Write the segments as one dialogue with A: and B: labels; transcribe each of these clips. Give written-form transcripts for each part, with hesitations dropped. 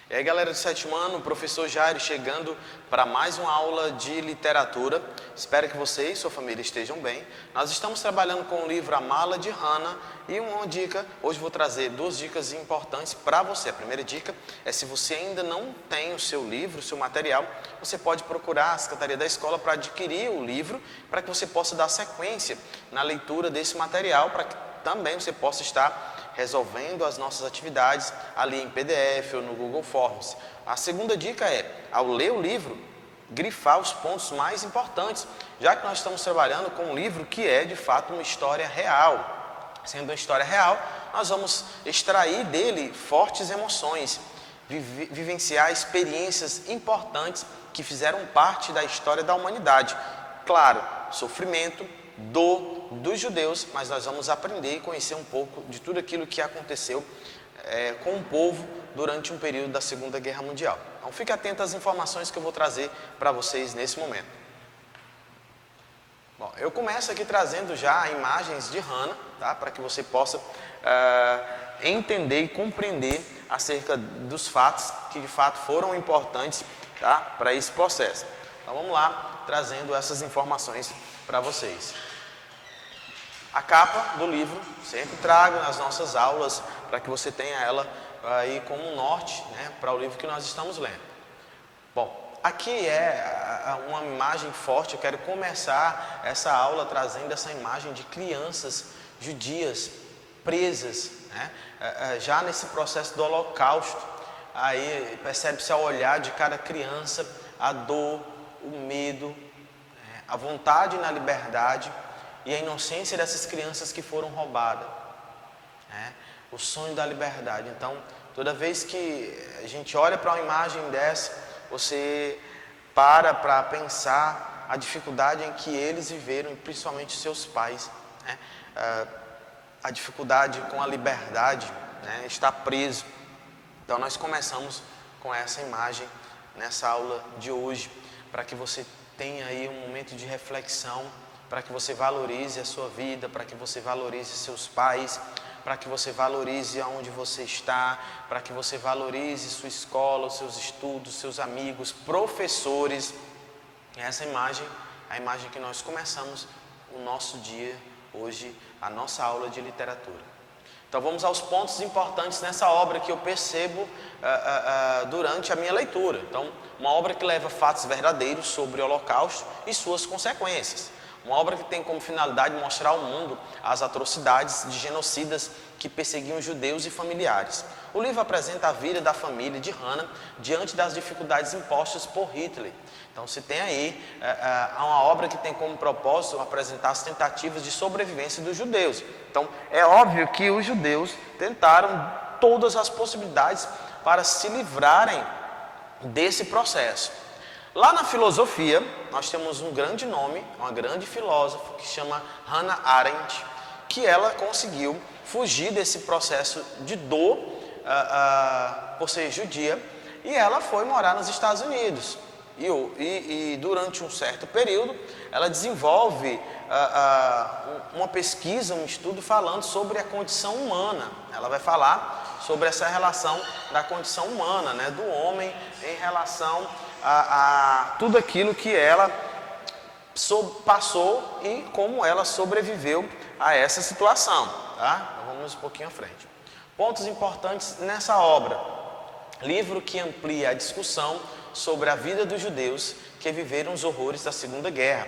A: E aí, galera do sétimo ano, o professor Jairo chegando para mais uma aula de literatura. Espero que você e sua família estejam bem. Nós estamos trabalhando com o livro A Mala de Hannah e uma dica, hoje vou trazer duas dicas importantes para você. A primeira dica é: se você ainda não tem o seu livro, o seu material, você pode procurar a Secretaria da Escola para adquirir o livro, para que você possa dar sequência na leitura desse material, para que também você possa estar resolvendo as nossas atividades ali em PDF ou no Google Forms. A segunda dica é, ao ler o livro, grifar os pontos mais importantes, já que nós estamos trabalhando com um livro que é de fato uma história real. Sendo uma história real, nós vamos extrair dele fortes emoções, vivenciar experiências importantes que fizeram parte da história da humanidade. Claro, sofrimento, dor dos judeus, mas nós vamos aprender e conhecer um pouco de tudo aquilo que aconteceu com o povo durante um período da Segunda Guerra Mundial. Então fique atento às informações que eu vou trazer para vocês nesse momento. Bom, eu começo aqui trazendo já imagens de Hannah, tá? Para que você possa entender e compreender acerca dos fatos que de fato foram importantes, tá? Para esse processo. Então vamos lá, trazendo essas informações para vocês. A capa do livro sempre trago nas nossas aulas para que você tenha ela aí como norte, né, para o livro que nós estamos lendo. Bom, aqui é uma imagem forte. Eu quero começar essa aula trazendo essa imagem de crianças judias presas, né, já nesse processo do Holocausto. Aí percebe-se ao olhar de cada criança a dor, o medo, a vontade na liberdade e a inocência dessas crianças que foram roubadas, né? O sonho da liberdade. Então, toda vez que a gente olha para uma imagem dessa, você para pensar a dificuldade em que eles viveram, e principalmente seus pais, né? A dificuldade com a liberdade, né? Estar preso. Então, nós começamos com essa imagem nessa aula de hoje, para que você tenha aí um momento de reflexão, para que você valorize a sua vida, para que você valorize seus pais, para que você valorize aonde você está, para que você valorize sua escola, os seus estudos, seus amigos, professores. Essa imagem, a imagem que nós começamos o nosso dia hoje, a nossa aula de literatura. Então vamos aos pontos importantes nessa obra que eu percebo durante a minha leitura. Então, uma obra que leva fatos verdadeiros sobre o Holocausto e suas consequências. Uma obra que tem como finalidade mostrar ao mundo as atrocidades de genocidas que perseguiam judeus e familiares. O livro apresenta a vida da família de Hannah diante das dificuldades impostas por Hitler. Então se tem aí uma obra que tem como propósito apresentar as tentativas de sobrevivência dos judeus. Então é óbvio que os judeus tentaram todas as possibilidades para se livrarem desse processo. Lá na filosofia, nós temos um grande nome, uma grande filósofa que chama Hannah Arendt, que ela conseguiu fugir desse processo de dor por ser judia, e ela foi morar nos Estados Unidos. E durante um certo período, ela desenvolve uma pesquisa, um estudo falando sobre a condição humana. Ela vai falar sobre essa relação da condição humana, né, do homem em relação a tudo aquilo que ela passou e como ela sobreviveu a essa situação, tá? Então, vamos um pouquinho à frente. Pontos importantes nessa obra. Livro que amplia a discussão sobre a vida dos judeus que viveram os horrores da Segunda Guerra.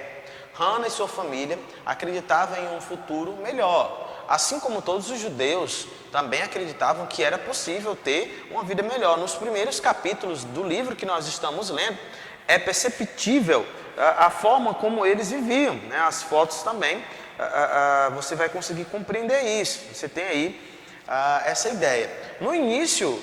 A: Hannah e sua família acreditavam em um futuro melhor. Assim como todos os judeus também acreditavam que era possível ter uma vida melhor. Nos primeiros capítulos do livro que nós estamos lendo, é perceptível a forma como eles viviam, né? As fotos também, você vai conseguir compreender isso. Você tem aí essa ideia. No início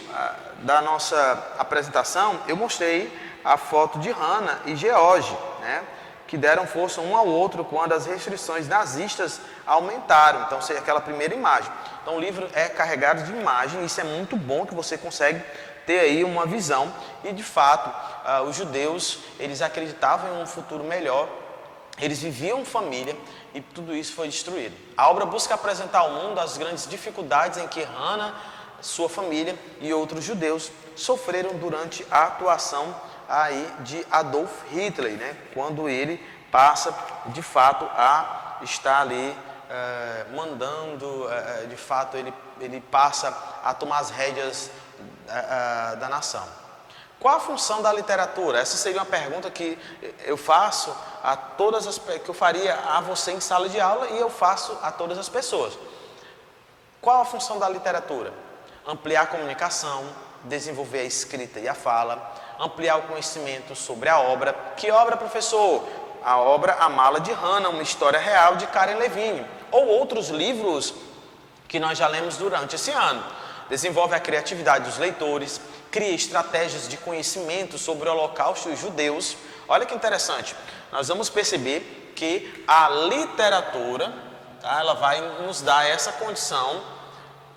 A: da nossa apresentação, eu mostrei a foto de Hannah e George, né, que deram força um ao outro quando as restrições nazistas aumentaram. Então, é aquela primeira imagem. Então, o livro é carregado de imagem, e isso é muito bom, que você consegue ter aí uma visão. E, de fato, os judeus, eles acreditavam em um futuro melhor, eles viviam em família, e tudo isso foi destruído. A obra busca apresentar ao mundo as grandes dificuldades em que Hannah sua família e outros judeus sofreram durante a atuação aí de Adolf Hitler, né? Quando ele passa de fato a estar ali mandando, de fato ele passa a tomar as rédeas da nação. Qual a função da literatura? Essa seria uma pergunta que eu faço a todas as que eu faria a você em sala de aula e eu faço a todas as pessoas. Qual a função da literatura? Ampliar a comunicação, desenvolver a escrita e a fala, ampliar o conhecimento sobre a obra. Que obra, professor? A obra A Mala de Hannah, uma história real de Karen Levine, ou outros livros que nós já lemos durante esse ano. Desenvolve a criatividade dos leitores, cria estratégias de conhecimento sobre o Holocausto e os judeus. Olha que interessante, nós vamos perceber que a literatura, tá, ela vai nos dar essa condição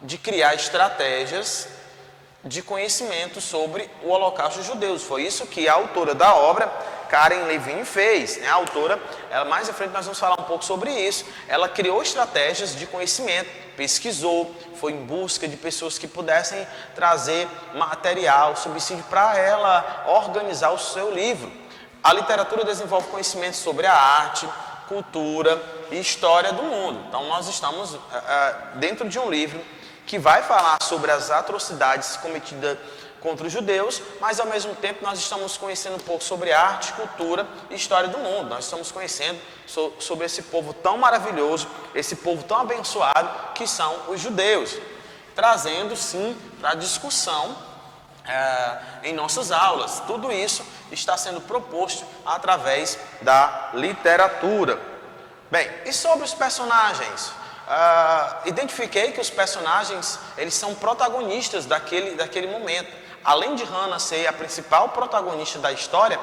A: de criar estratégias de conhecimento sobre o Holocausto e os judeus. Foi isso que a autora da obra, Karen Levine, fez, né? A autora, mais à frente nós vamos falar um pouco sobre isso. Ela criou estratégias de conhecimento, pesquisou, foi em busca de pessoas que pudessem trazer material, subsídio para ela organizar o seu livro. A literatura desenvolve conhecimento sobre a arte, cultura e história do mundo. Então nós estamos dentro de um livro que vai falar sobre as atrocidades cometidas contra os judeus, mas ao mesmo tempo nós estamos conhecendo um pouco sobre arte, cultura e história do mundo. Nós estamos conhecendo sobre esse povo tão maravilhoso, esse povo tão abençoado que são os judeus, trazendo sim para a discussão em nossas aulas. Tudo isso está sendo proposto através da literatura. Bem, e sobre os personagens? Identifiquei que os personagens, eles são protagonistas daquele momento. Além de Hannah ser a principal protagonista da história,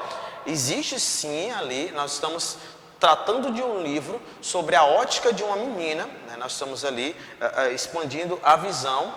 A: existe sim ali, nós estamos tratando de um livro sobre a ótica de uma menina, né? Nós estamos ali expandindo a visão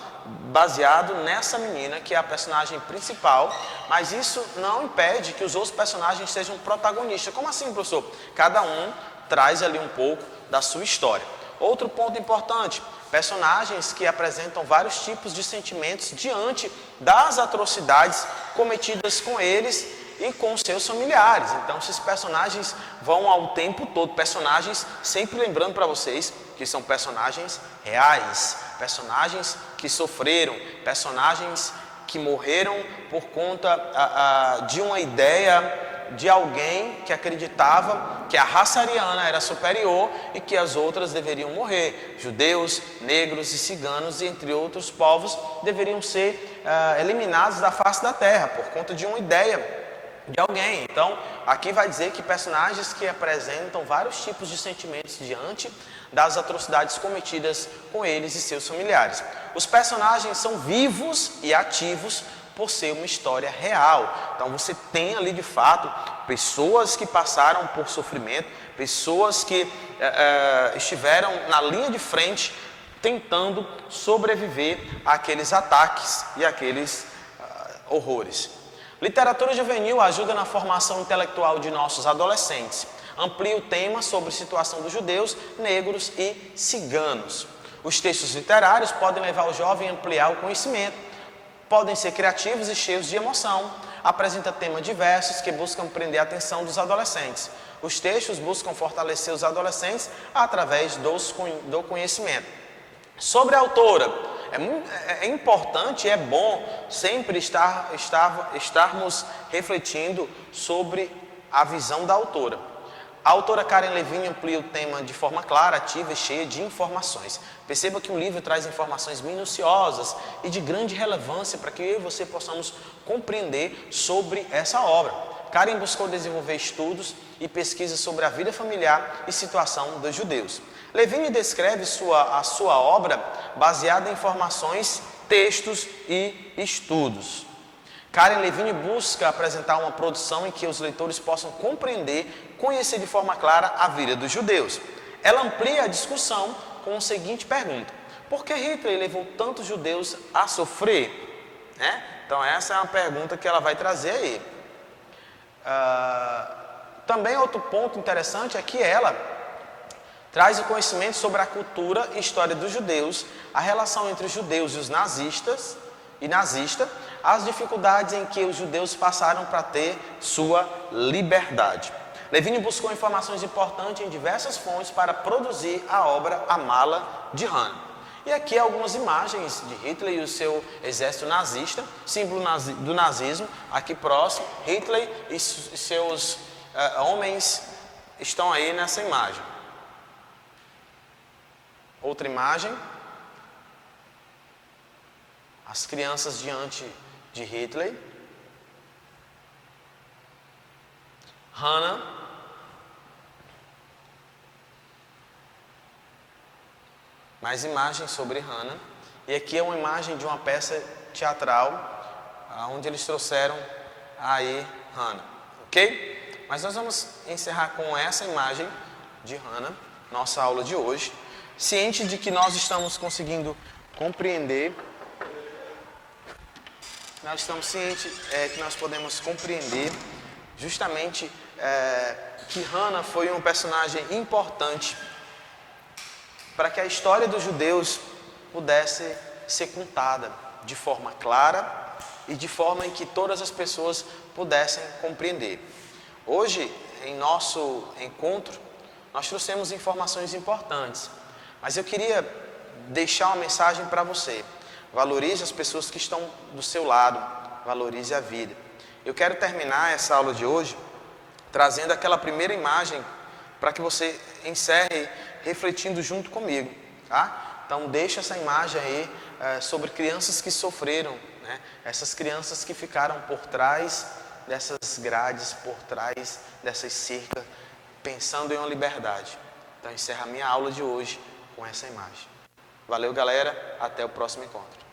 A: baseado nessa menina que é a personagem principal, mas isso não impede que os outros personagens sejam protagonistas. Como assim, professor? Cada um traz ali um pouco da sua história. Outro ponto importante, personagens que apresentam vários tipos de sentimentos diante das atrocidades cometidas com eles e com seus familiares. Então, esses personagens vão ao tempo todo, personagens, sempre lembrando para vocês que são personagens reais, personagens que sofreram, personagens que morreram por conta de uma ideia de alguém que acreditava que a raça ariana era superior e que as outras deveriam morrer. Judeus, negros e ciganos, entre outros povos, deveriam ser eliminados da face da terra por conta de uma ideia de alguém. Então, aqui vai dizer que personagens que apresentam vários tipos de sentimentos diante das atrocidades cometidas com eles e seus familiares. Os personagens são vivos e ativos por ser uma história real. Então você tem ali de fato pessoas que passaram por sofrimento, pessoas que estiveram na linha de frente tentando sobreviver àqueles ataques e àqueles horrores. Literatura juvenil ajuda na formação intelectual de nossos adolescentes. Amplia o tema sobre a situação dos judeus, negros e ciganos. Os textos literários podem levar o jovem a ampliar o conhecimento. Podem ser criativos e cheios de emoção. Apresenta temas diversos que buscam prender a atenção dos adolescentes. Os textos buscam fortalecer os adolescentes através do conhecimento. Sobre a autora, é importante e é bom sempre estarmos refletindo sobre a visão da autora. A autora Karen Levine amplia o tema de forma clara, ativa e cheia de informações. Perceba que o livro traz informações minuciosas e de grande relevância para que eu e você possamos compreender sobre essa obra. Karen buscou desenvolver estudos e pesquisas sobre a vida familiar e situação dos judeus. Levine descreve a sua obra baseada em informações, textos e estudos. Karen Levine busca apresentar uma produção em que os leitores possam compreender, conhecer de forma clara a vida dos judeus. Ela amplia a discussão com a seguinte pergunta: por que Hitler levou tantos judeus a sofrer? Então essa é uma pergunta que ela vai trazer aí. Também outro ponto interessante é que ela Traz o conhecimento sobre a cultura e história dos judeus, a relação entre os judeus e os nazistas, as dificuldades em que os judeus passaram para ter sua liberdade. Levine buscou informações importantes em diversas fontes para produzir a obra A Mala de Hannah. E aqui algumas imagens de Hitler e o seu exército nazista, símbolo do nazismo, aqui próximo. Hitler e seus homens estão aí nessa imagem. Outra imagem. As crianças diante de Hitler. Hannah. Mais imagens sobre Hannah. E aqui é uma imagem de uma peça teatral, onde eles trouxeram aí Hannah. Ok? Mas nós vamos encerrar com essa imagem de Hannah, nossa aula de hoje. Ciente de que nós estamos conseguindo compreender, nós estamos cientes que nós podemos compreender justamente que Hannah foi um personagem importante para que a história dos judeus pudesse ser contada de forma clara e de forma em que todas as pessoas pudessem compreender. Hoje, em nosso encontro, nós trouxemos informações importantes, mas eu queria deixar uma mensagem para você. Valorize as pessoas que estão do seu lado, valorize a vida. Eu quero terminar essa aula de hoje trazendo aquela primeira imagem para que você encerre refletindo junto comigo, tá? Então deixa essa imagem aí sobre crianças que sofreram, né? Essas crianças que ficaram por trás dessas grades, por trás dessas cercas, pensando em uma liberdade. Então encerra a minha aula de hoje com essa imagem. Valeu, galera, até o próximo encontro.